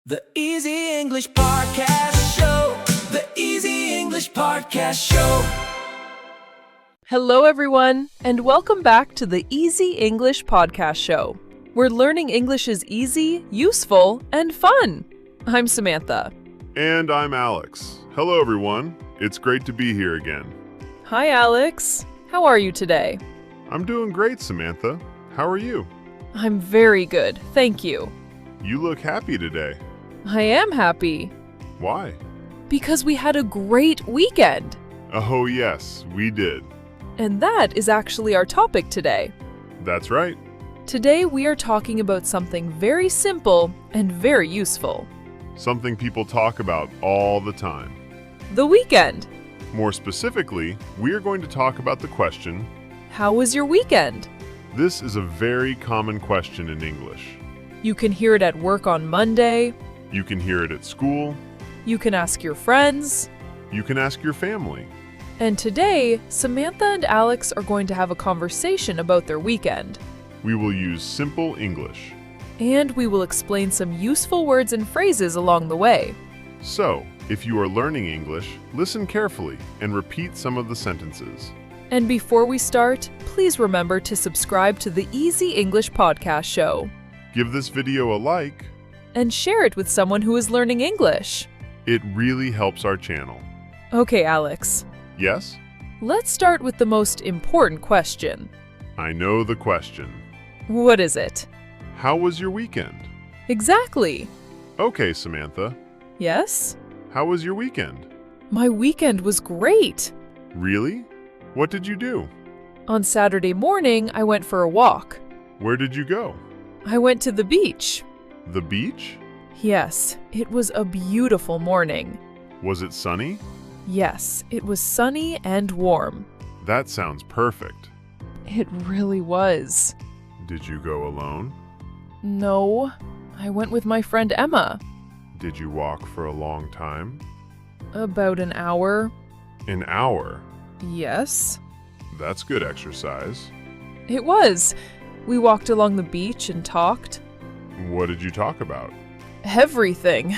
The Easy English Podcast Show. The Easy English Podcast Show. Hello, everyone, and welcome back to the Easy English Podcast Show, where learning English is easy, useful, and fun. I'm Samantha. And I'm Alex. Hello, everyone. It's great to be here again. Hi, Alex. How are you today? I'm doing great, Samantha. How are you? I'm very good, thank you. You look happy today. I am happy Why? because we had a great weekend. Oh, yes, we did. And that is actually our topic today. That's right. Today we are talking about something very simple and very useful. Something people talk about all the time. The weekend. More specifically, we are going to talk about the question, How was your weekend? this is a very common question in English. You can hear it at work on Monday. You can hear it at school. You can ask your friends. You can ask your family. And today, Samantha and Alex are going to have a conversation about their weekend. We will use simple English. And we will explain some useful words and phrases along the way. So, if you are learning English, listen carefully and repeat some of the sentences. And before we start, please remember to subscribe to the Easy English Podcast Show. Give this video a like. And share it with someone who is learning English. It really helps our channel. Okay, Alex. Yes? Let's start with the most important question. I know the question. What is it? How was your weekend? Exactly. Okay, Samantha. Yes? How was your weekend? My weekend was great. Really? What did you do? On Saturday morning, I went for a walk. Where did you go? I went to the beach. The beach? Yes, it was a beautiful morning. Was it sunny? Yes, it was sunny and warm. That sounds perfect. It really was. Did you go alone? No, I went with my friend Emma. Did you walk for a long time? About an hour. An hour? Yes, That's good exercise. it was. We walked along the beach and talked. What did you talk about? Everything.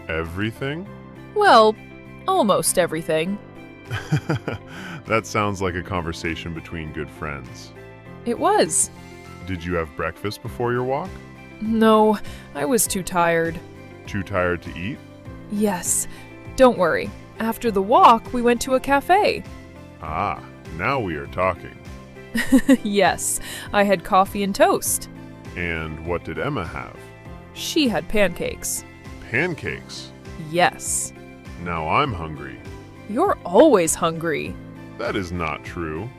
Everything? Well, almost everything. That sounds like a conversation between good friends. It was. Did you have breakfast before your walk? No, I was too tired. Too tired to eat? Yes, don't worry. After the walk, we went to a cafe. Ah, now we are talking. Yes, I had coffee and toast. And what did Emma have? She had pancakes. Pancakes. Yes. Now I'm hungry. You're always hungry. That is not true.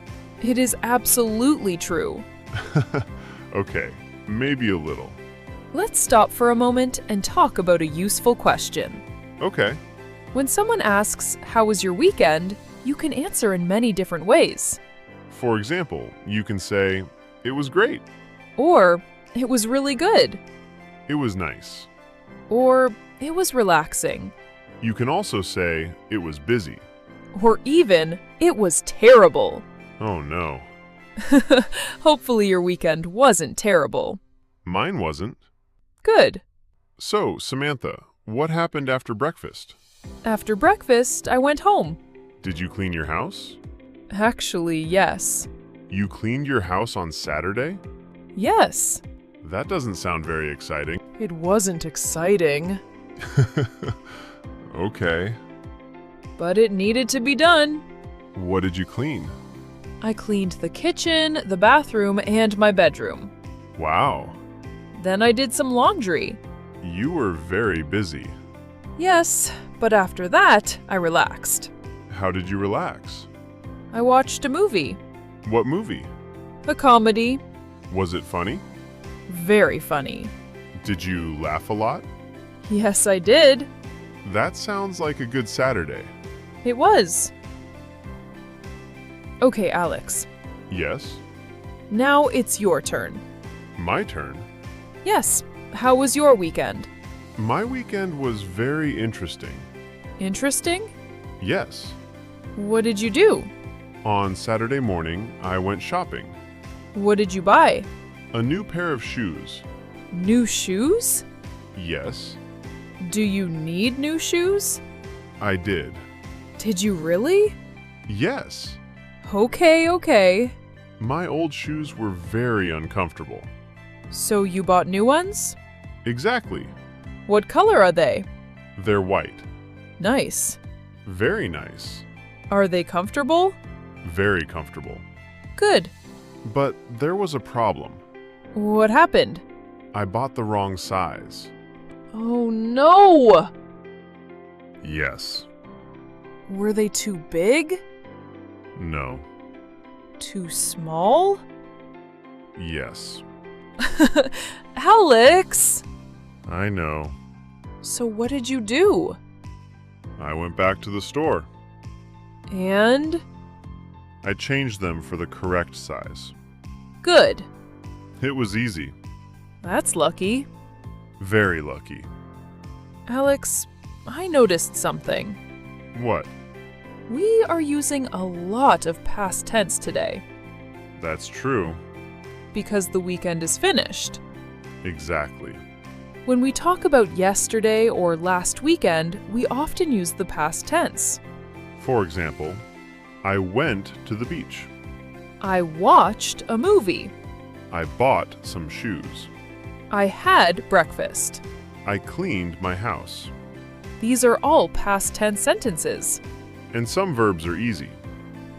It is absolutely true. Okay, maybe a little. Let's stop for a moment and talk about a useful question. Okay, When someone asks, "How was your weekend?" you can answer in many different ways. for example, you can say, it was great, Or, "It was really good." it was nice. Or, "It was relaxing." You can also say, it was busy. Or even, "It was terrible." Oh no, Hopefully your weekend wasn't terrible. mine wasn't. Good. So, Samantha, what happened after breakfast? After breakfast, I went home. Did you clean your house? Actually, yes. You cleaned your house on Saturday? Yes. That doesn't sound very exciting. It wasn't exciting, Okay. but it needed to be done. What did you clean? I cleaned the kitchen, the bathroom, and my bedroom. Wow, Then I did some laundry. you were very busy. Yes, but after that, I relaxed. How did you relax? I watched a movie. What movie? A comedy. Was it funny? Very funny. Did you laugh a lot? Yes, I did. That sounds like a good Saturday. It was. Okay, Alex. Yes? Now it's your turn. My turn? Yes, how was your weekend? My weekend was very interesting. Interesting? Yes. What did you do? On Saturday morning, I went shopping. What did you buy? A new pair of shoes. New shoes? Yes, Do you need new shoes? I did. Did you really? Yes. Okay. My old shoes were very uncomfortable. So you bought new ones? Exactly. What color are they? They're white. Nice. Very nice. Are they comfortable? Very comfortable. Good. But there was a problem. What happened? I bought the wrong size. Oh no! Yes. Were they too big? No. Too small? Yes. Alex! I know. So what did you do? I went back to the store. And? I changed them for the correct size. Good. It was easy. That's lucky. Very lucky. Alex, I noticed something. What? We are using a lot of past tense today That's true. because the weekend is finished. Exactly. When we talk about yesterday or last weekend, we often use the past tense. For example, I went to the beach. I watched a movie. I bought some shoes. I had breakfast. I cleaned my house. These are all past tense sentences. And some verbs are easy.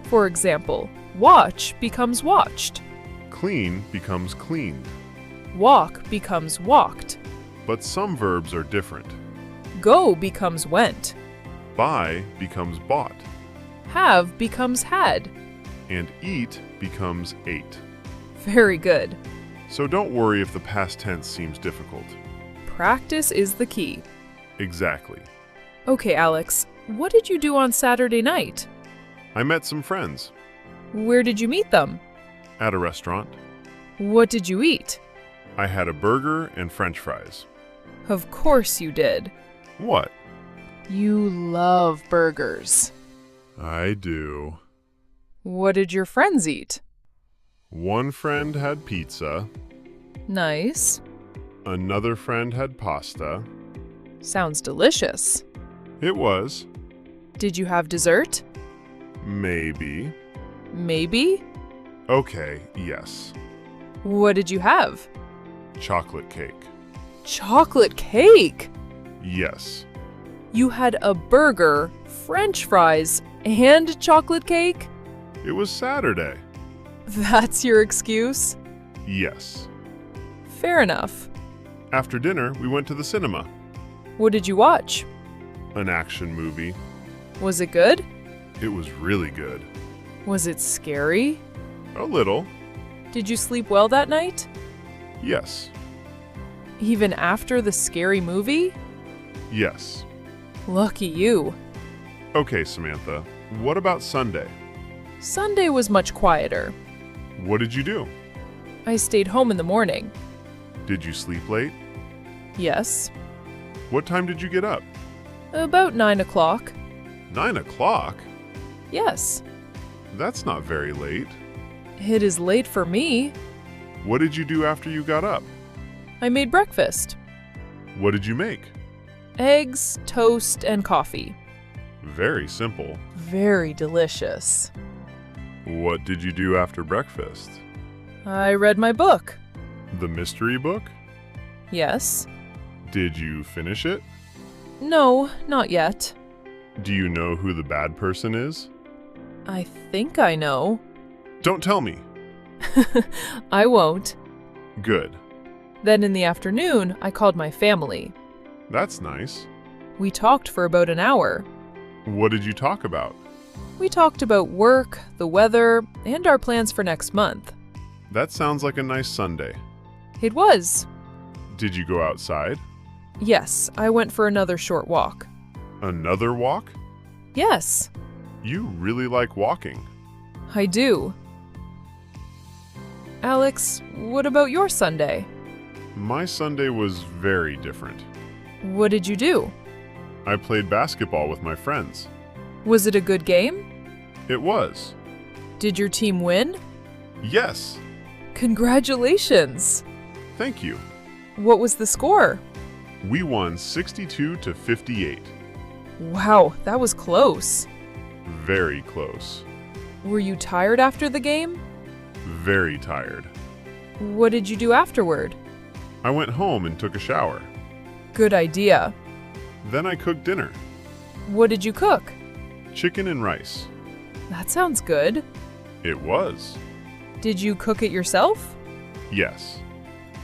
For example, watch becomes watched. Clean becomes cleaned. Walk becomes walked. But some verbs are different. Go becomes went. Buy becomes bought. Have becomes had. And eat becomes ate. Very good. So don't worry if the past tense seems difficult. Practice is the key. Exactly. Okay, Alex, what did you do on Saturday night? I met some friends Where did you meet them? at a restaurant. What did you eat? I had a burger and french fries. Of course you did. What? You love burgers. I do. What did your friends eat? One friend had pizza. Nice. Another friend had pasta. Sounds delicious. It was. Did you have dessert? Maybe. Maybe. Okay, yes. What did you have? Chocolate cake. Chocolate cake. Yes. You had a burger, french fries, and chocolate cake? It was Saturday. That's your excuse? Yes. Fair enough. After dinner, we went to the cinema. What did you watch? An action movie. Was it good? It was really good. Was it scary? A little. Did you sleep well that night? Yes. Even after the scary movie? Yes. Lucky you. Okay, Samantha. What about Sunday? Sunday was much quieter. What did you do? I stayed home in the morning. Did you sleep late? Yes. What time did you get up? About 9 o'clock. 9 o'clock? Yes. That's not very late. It is late for me. What did you do after you got up? I made breakfast. What did you make? Eggs, toast, and coffee. Very simple. Very delicious. What did you do after breakfast? I read my book. The mystery book? Yes. Did you finish it? No, not yet. Do you know who the bad person is? I think I know. Don't tell me. I won't. Good. Then in the afternoon, I called my family. That's nice. We talked for about an hour. What did you talk about? We talked about work, the weather, and our plans for next month. That sounds like a nice Sunday. It was. Did you go outside? Yes, I went for another short walk. Another walk? Yes, You really like walking. I do. Alex, what about your Sunday? My Sunday was very different. What did you do? I played basketball with my friends. Was it a good game? It was. Did your team win? Yes. Congratulations! Thank you. What was the score? We won 62 to 58. Wow, that was close. Very close. Were you tired after the game? Very tired. What did you do afterward? I went home and took a shower. Good idea. Then I cooked dinner. What did you cook? Chicken and rice. That sounds good. It was. Did you cook it yourself? Yes.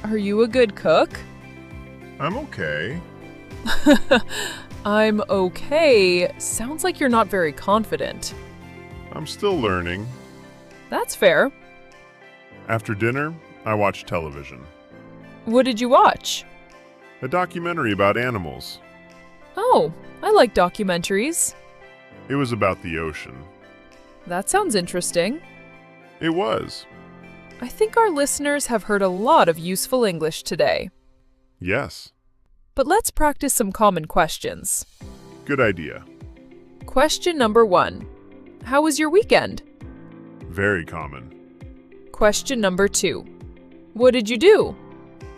Are you a good cook? I'm okay. I'm okay. Sounds like you're not very confident. I'm still learning. That's fair. After dinner, I watched television. What did you watch? A documentary about animals. Oh, I like documentaries. It was about the ocean. That sounds interesting. It was. I think our listeners have heard a lot of useful English today. Yes. But let's practice some common questions. Good idea. Question number 1. How was your weekend? Very common. Question number 2. What did you do?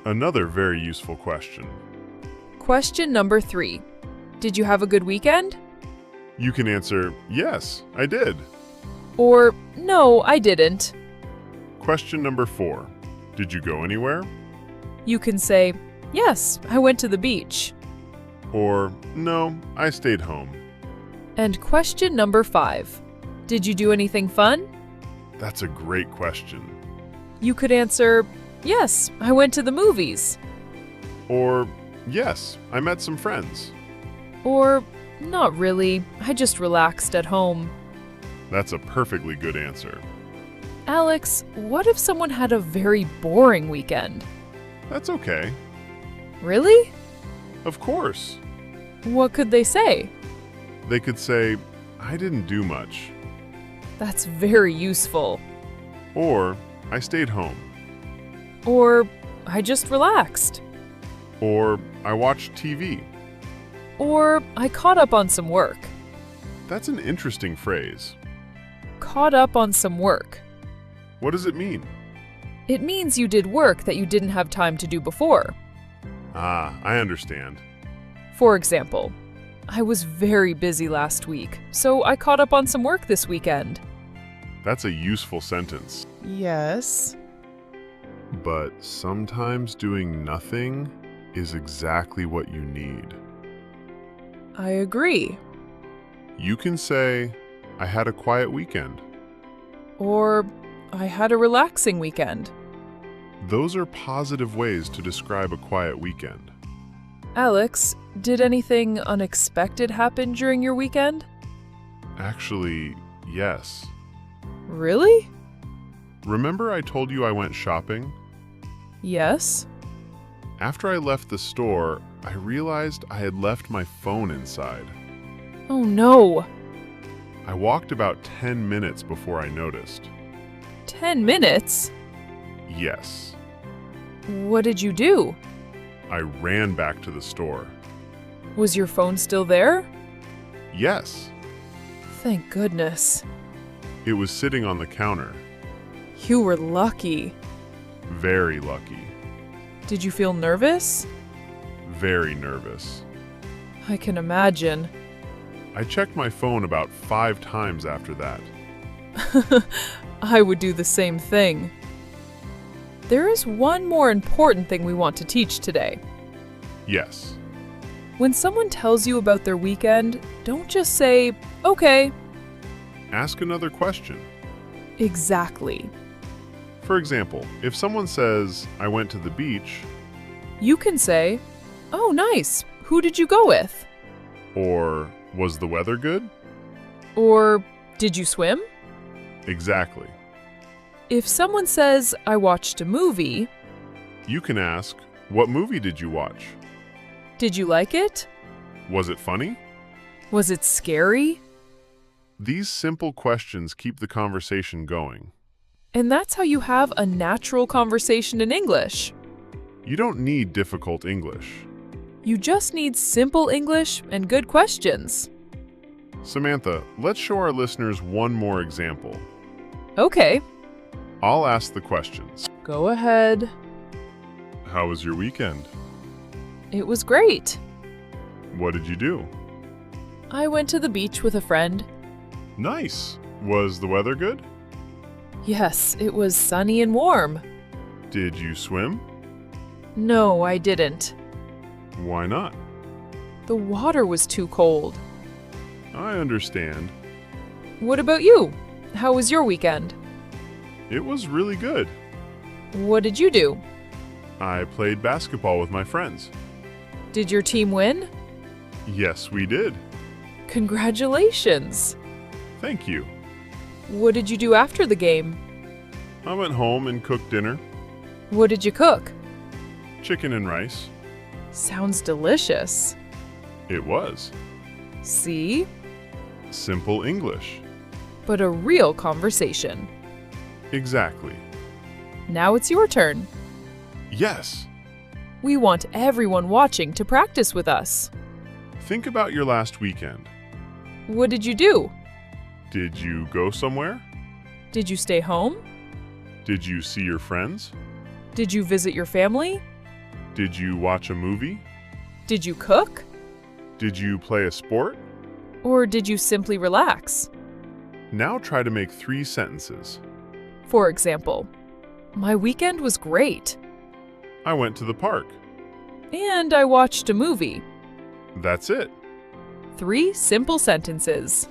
Another very useful question. Question number 3. Did you have a good weekend? You can answer, yes, I did. Or, no, I didn't. Question number 4. Did you go anywhere? You can say, yes, I went to the beach. Or, no, I stayed home. And question number 5. Did you do anything fun? That's a great question. You could answer, yes, I went to the movies. Or, yes, I met some friends. Or, not really, I just relaxed at home. That's a perfectly good answer. Alex, what if someone had a very boring weekend? That's okay. Really? Of course. What could they say? They could say, I didn't do much. That's very useful. Or, I stayed home. Or, I just relaxed. Or, I watched TV. Or, I caught up on some work. That's an interesting phrase. Caught up on some work. What does it mean? It means you did work that you didn't have time to do before. Ah, I understand. For example, I was very busy last week, so I caught up on some work this weekend. That's a useful sentence. Yes. But sometimes doing nothing is exactly what you need. I agree. You can say, I had a quiet weekend. Or, I had a relaxing weekend. Those are positive ways to describe a quiet weekend. Alex, did anything unexpected happen during your weekend? Actually, yes. Really? Remember I told you I went shopping? Yes. After I left the store, I realized I had left my phone inside. Oh no. I walked about 10 minutes before I noticed. 10 minutes? Yes. What did you do? I ran back to the store. Was your phone still there? Yes. Thank goodness. It was sitting on the counter. You were lucky. Very lucky. Did you feel nervous? Very nervous. I can imagine. I checked my phone about 5 times after that. I would do the same thing. There is one more important thing we want to teach today. Yes. When someone tells you about their weekend, don't just say, okay. Ask another question. Exactly. For example, if someone says, I went to the beach, You can say, oh, nice. Who did you go with? or was the weather good? Or, did you swim? Exactly. If someone says, I watched a movie, You can ask, what movie did you watch? did you like it? Was it funny? Was it scary? These simple questions keep the conversation going. And that's how you have a natural conversation in English. You don't need difficult English. You just need simple English and good questions. Samantha, let's show our listeners one more example. Okay, I'll ask the questions. go ahead. How was your weekend? It was great. What did you do? I went to the beach with a friend. Nice. Was the weather good? Yes, it was sunny and warm. Did you swim? No, I didn't. Why not? The water was too cold. I understand. What about you? How was your weekend? It was really good. What did you do? I played basketball with my friends. Did your team win? Yes, we did. Congratulations! Thank you. What did you do after the game? I went home and cooked dinner. What did you cook? Chicken and rice. Sounds delicious. It was. See? Simple English. But a real conversation. Exactly. Now it's your turn. Yes. We want everyone watching to practice with us. Think about your last weekend. What did you do? Did you go somewhere? Did you stay home? Did you see your friends? Did you visit your family? Did you watch a movie? Did you cook? Did you play a sport? Or did you simply relax? Now try to make 3 sentences. For example, my weekend was great. I went to the park. And I watched a movie. That's it. 3 simple sentences.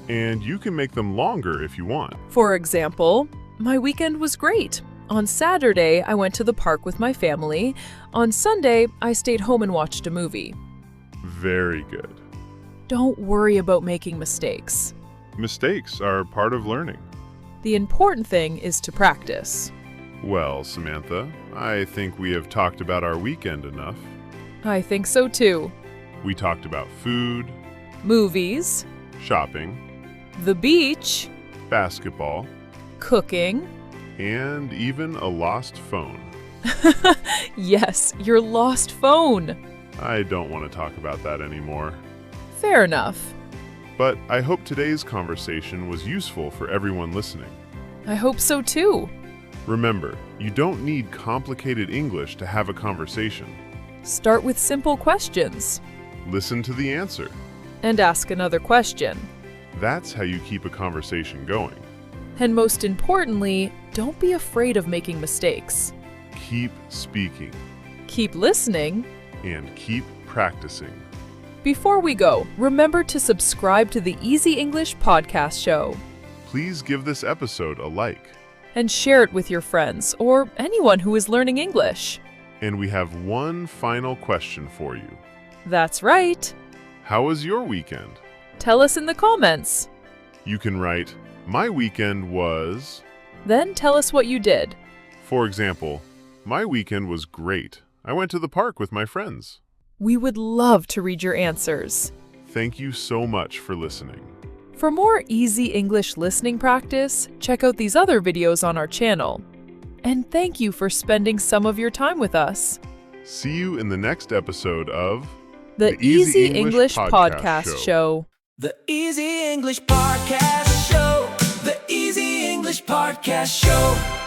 And you can make them longer if you want. For example, my weekend was great. On Saturday, I went to the park with my family. On Sunday, I stayed home and watched a movie. Very good. Don't worry about making mistakes. Mistakes are part of learning. The important thing is to practice. Well, Samantha, I think we have talked about our weekend enough. I think so too. We talked about food, Movies, shopping, the beach, basketball, cooking. and even a lost phone. Yes, your lost phone. I don't want to talk about that anymore. Fair enough. But I hope today's conversation was useful for everyone listening. I hope so too. Remember, you don't need complicated English to have a conversation. Start with simple questions Listen to the answer. and ask another question. That's how you keep a conversation going. And most importantly, don't be afraid of making mistakes. Keep speaking Keep listening. and keep practicing. Before we go, remember to subscribe to the Easy English Podcast Show Please give this episode a like. and share it with your friends or anyone who is learning English. And we have one final question for you. That's right. How was your weekend? Tell us in the comments. You can write, "My weekend was..." Then tell us what you did. For example, "My weekend was great. I went to the park with my friends." We would love to read your answers. Thank you so much for listening. For more easy English listening practice, check out these other videos on our channel. And thank you for spending some of your time with us. See you in the next episode of The Easy English Podcast Show. The Easy English Podcast Show. The Easy English Podcast Show.